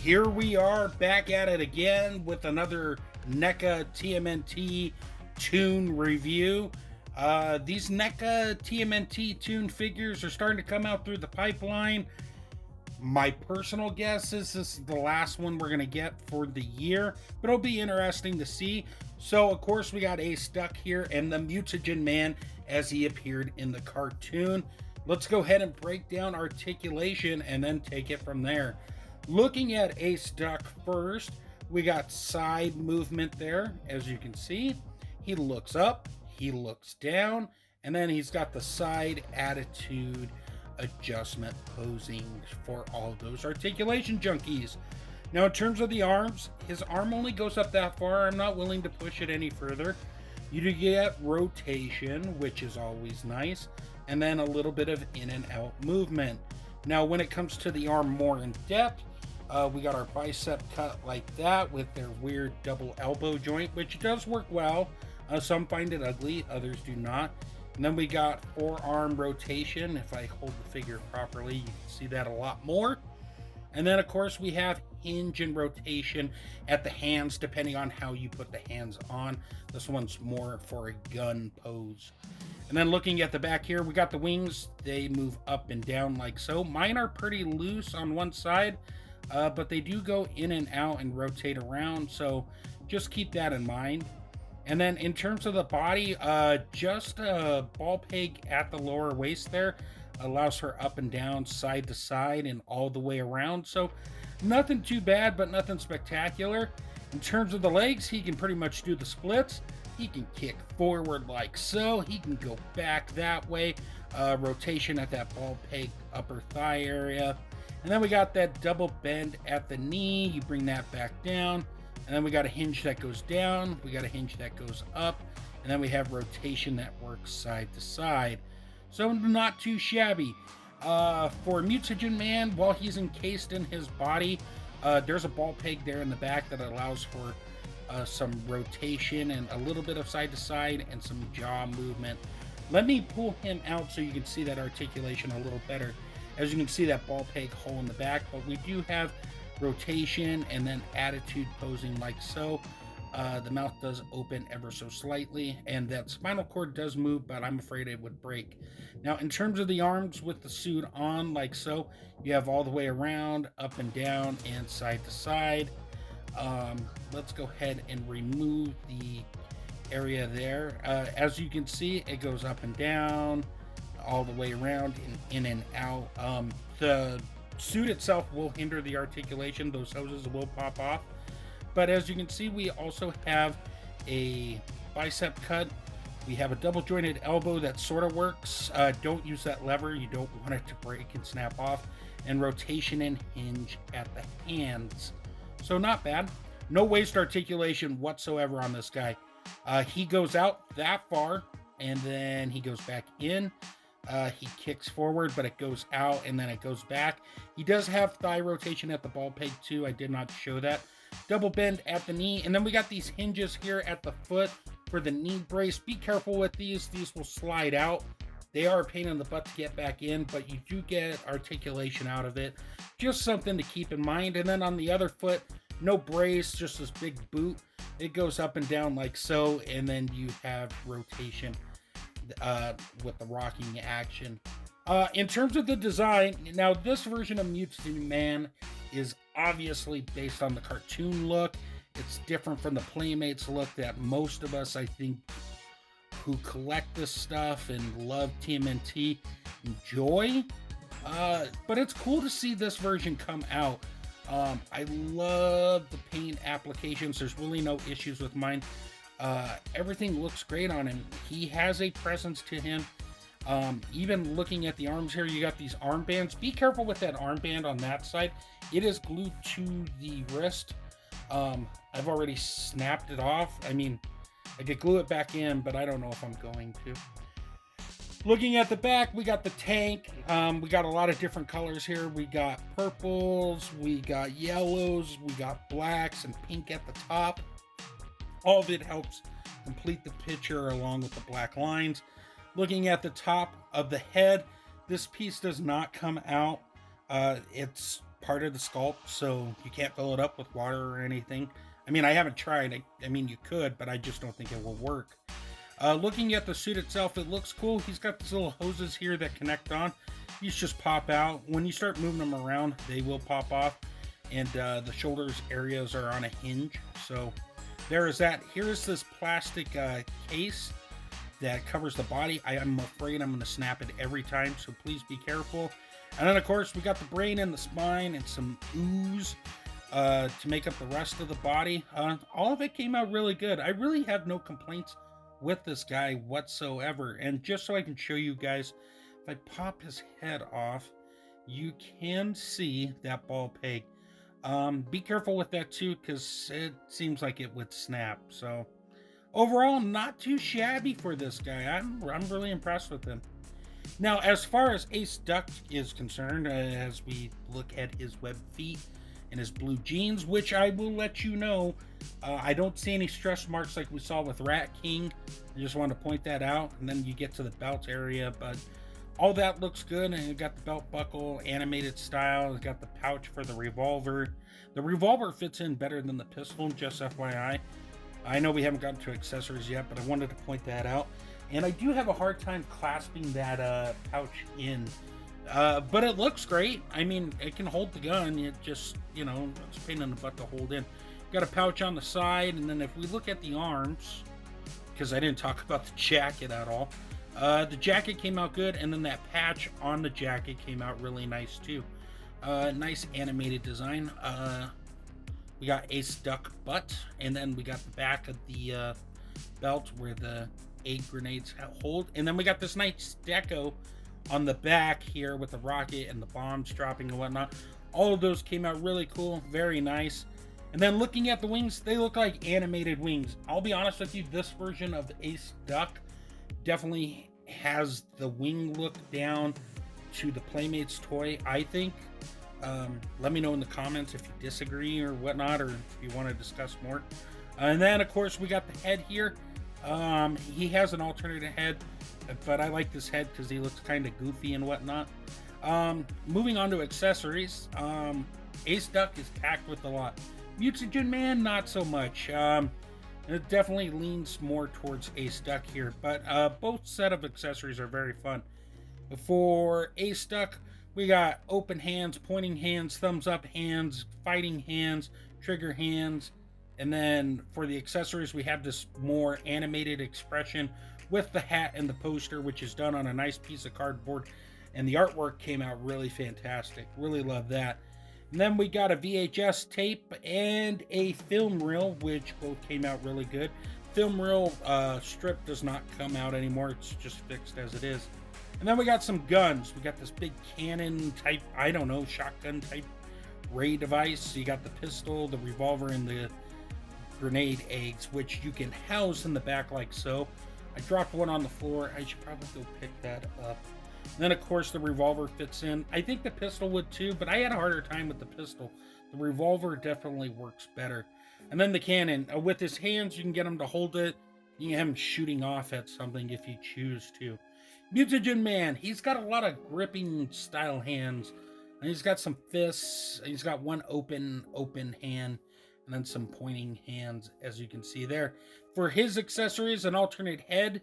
Here we are back at it again with another NECA TMNT Toon review. These NECA TMNT Toon figures are starting to come out through the pipeline. My personal guess is this is the last one we're going to get for the year, but it'll be interesting to see. So, of course, we got Ace Duck here and the Mutagen Man as he appeared in the cartoon. Let's go ahead and break down Articulation and then take it from there. Looking at Ace Duck first, we got side movement there. As you can see, he looks up, he looks down, and then he's got the side attitude adjustment posing for all those articulation junkies. Now, in terms of the arms, his arm only goes up that far. I'm not willing to push it any further. You do get rotation, which is always nice, and then a little bit of in and out movement. Now, when it comes to the arm more in depth, we got our bicep cut like that with their weird double elbow joint, which does work well. Some find it ugly, others do not. And then we got forearm rotation. If I hold the figure properly, you can see that a lot more. And then, of course, we have hinge and rotation at the hands, depending on how you put the hands on. This one's more for a gun pose. And then looking at the back here, we got the wings. They move up and down like so. Mine are pretty loose on one side, but they do go in and out and rotate around. So just keep that in mind. And then in terms of the body, just a ball peg at the lower waist there allows her up and down, side to side, and all the way around. So nothing too bad, but nothing spectacular. In terms of the legs, he can pretty much do the splits. He can kick forward like so. He can go back that way. Rotation at that ball peg upper thigh area. And then we got that double bend at the knee. You bring that back down. And then we got a hinge that goes down. We got a hinge that goes up. And then we have rotation that works side to side. So not too shabby. For Mutagen Man, while he's encased in his body, there's a ball peg there in the back that allows for some rotation and a little bit of side to side and some jaw movement. Let me pull him out so you can see that articulation a little better. As you can see, that ball peg hole in the back, but we do have rotation and then attitude posing like so. The mouth does open ever so slightly, and that spinal cord does move, but I'm afraid it would break. Now, in terms of the arms with the suit on like so, you have all the way around, up and down, and side to side. Let's go ahead and remove the area there. As you can see, it goes up and down, all the way around, and in and out. The suit itself will hinder the articulation. Those hoses will pop off. But as you can see, we also have a bicep cut. We have a double jointed elbow that sort of works. Don't use that lever. You don't want it to break and snap off. And rotation and hinge at the hands. So not bad. No waist articulation whatsoever on this guy. He goes out that far and then he goes back in. He kicks forward, but it goes out and then it goes back. He does have thigh rotation at the ball peg too. I did not show that. Double bend at the knee. And then we got these hinges here at the foot for the knee brace. Be careful with these. These will slide out. They are a pain in the butt to get back in, but you do get articulation out of it. Just something to keep in mind. And then on the other foot, no brace, just this big boot. It goes up and down like so, and then you have rotation with the rocking action. In terms of the design, now this version of Mutagen Man is obviously based on the cartoon look. It's different from the Playmates look that most of us, I think, who collect this stuff and love TMNT enjoy. But it's cool to see this version come out. I love the paint applications. There's really no issues with mine. Everything looks great on him. He has a presence to him. Even looking at the arms here, you got these armbands. Be careful with that armband on that side. It is glued to the wrist. I've already snapped it off. I mean, I could glue it back in, but I don't know if I'm going to. Looking at the back, we got the tank. We got a lot of different colors here. We got purples, we got yellows, we got blacks and pink at the top. All of it helps complete the picture along with the black lines. Looking at the top of the head, this piece does not come out. It's part of the sculpt, so you can't fill it up with water or anything. I mean, I haven't tried. I mean, you could, but I just don't think it will work. Looking at the suit itself, it looks cool. He's got these little hoses here that connect on. These just pop out. When you start moving them around, they will pop off. And the shoulders areas are on a hinge. So there is that. Here is this plastic case that covers the body. I'm afraid I'm going to snap it every time, so please be careful. And then, of course, we got the brain and the spine and some ooze to make up the rest of the body. All of it came out really good. I really have no complaints with this guy whatsoever. And just so I can show you guys, if I pop his head off, you can see that ball peg. Be careful with that too, because it seems like it would snap. So overall, not too shabby for this guy. I'm really impressed with him. Now, as far as Ace Duck is concerned, as we look at his web feet and his blue jeans, which I will let you know, I don't see any stress marks like we saw with Rat King. I just want to point that out. And then you get to the belt area, but all that looks good. And you got the belt buckle, animated style. You got the pouch for the revolver. The revolver fits in better than the pistol, just FYI. I know we haven't gotten to accessories yet, but I wanted to point that out. And I do have a hard time clasping that pouch in. But it looks great. I mean, it can hold the gun. It just, you know, it's a pain in the butt to hold in. Got a pouch on the side. And then if we look at the arms, because I didn't talk about the jacket at all. The jacket came out good. And then that patch on the jacket came out really nice too. Nice animated design. We got Ace Duck butt. And then we got the back of the belt where the egg grenades hold. And then we got this nice deco on the back here with the rocket and the bombs dropping and whatnot. All of those came out really cool, very nice. And then looking at the wings, they look like animated wings. I'll be honest with you, this version of the Ace Duck definitely has the wing look down to the Playmates toy, I think. Let me know in the comments if you disagree or whatnot, or if you want to discuss more. And then, of course, we got the head here. He has an alternate head, but I like this head because he looks kind of goofy and whatnot. Moving on to accessories, Ace Duck is packed with a lot. Mutagen Man, not so much. It definitely leans more towards Ace Duck here, but both set of accessories are very fun. For Ace Duck, we got open hands, pointing hands, thumbs up hands, fighting hands, trigger hands. And then for the accessories, we have this more animated expression with the hat and the poster, which is done on a nice piece of cardboard. And the artwork came out really fantastic. Really love that. And then we got a VHS tape and a film reel, which both came out really good. Film reel strip does not come out anymore. It's just fixed as it is. And then we got some guns. We got this big cannon type, I don't know, shotgun type ray device. So you got the pistol, the revolver, and the grenade eggs, which you can house in the back like so. I dropped one on the floor. I should probably go pick that up. And then, of course, the revolver fits in. I think the pistol would too, but I had a harder time with the pistol. The revolver definitely works better. And then the cannon. With his hands, you can get him to hold it. You can have him shooting off at something if you choose to. Mutagen Man. He's got a lot of gripping style hands. And he's got some fists. He's got one open hand. And then some pointing hands, as you can see there. For his accessories, an alternate head.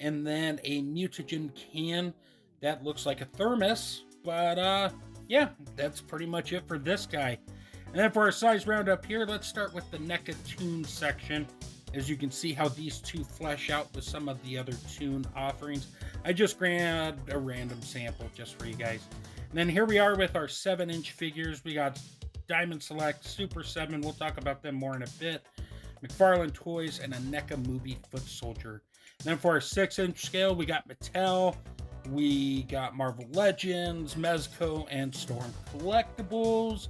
And then a mutagen can. That looks like a thermos. But, yeah, that's pretty much it for this guy. And then for our size roundup here, let's start with the NECA Toon section. As you can see how these two flesh out with some of the other Toon offerings. I just grabbed a random sample just for you guys. And then here we are with our 7-inch figures. We got Diamond Select, Super 7. We'll talk about them more in a bit. McFarlane Toys, and a NECA Movie Foot Soldier. And then for our 6-inch scale, we got Mattel. We got Marvel Legends, Mezco, and Storm Collectibles.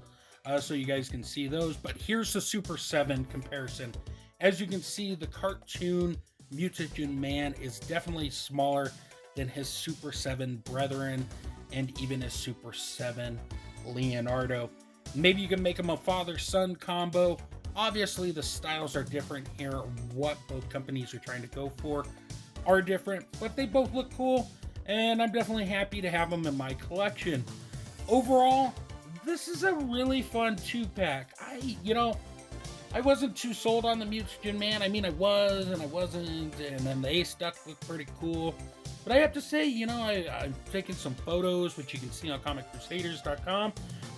So you guys can see those. But here's the Super 7 comparison. As you can see, the cartoon Mutagen Man is definitely smaller than his Super 7 brethren and even his Super 7 Leonardo. Maybe you can make them a father-son combo. Obviously, the styles are different here. What both companies are trying to go for are different, but they both look cool, and I'm definitely happy to have them in my collection. Overall, this is a really fun 2-pack. I wasn't too sold on the Mutagen Man. I mean, I was and I wasn't, and then the Ace Duck looked pretty cool. But I have to say, I'm taking some photos, which you can see on comiccrusaders.com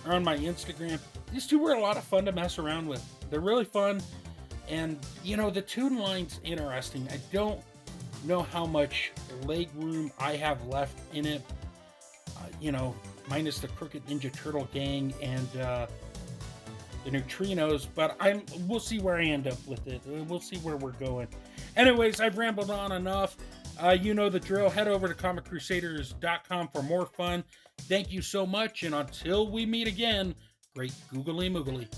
or on my Instagram. These two were a lot of fun to mess around with. They're really fun. And, the Toon line's interesting. I don't know how much leg room I have left in it. Minus the Crooked Ninja Turtle gang and the neutrinos, but we'll see where I end up with it. We'll see where we're going. Anyways, I've rambled on enough. You know the drill. Head over to comiccrusaders.com for more fun. Thank you so much, and until we meet again, great googly moogly.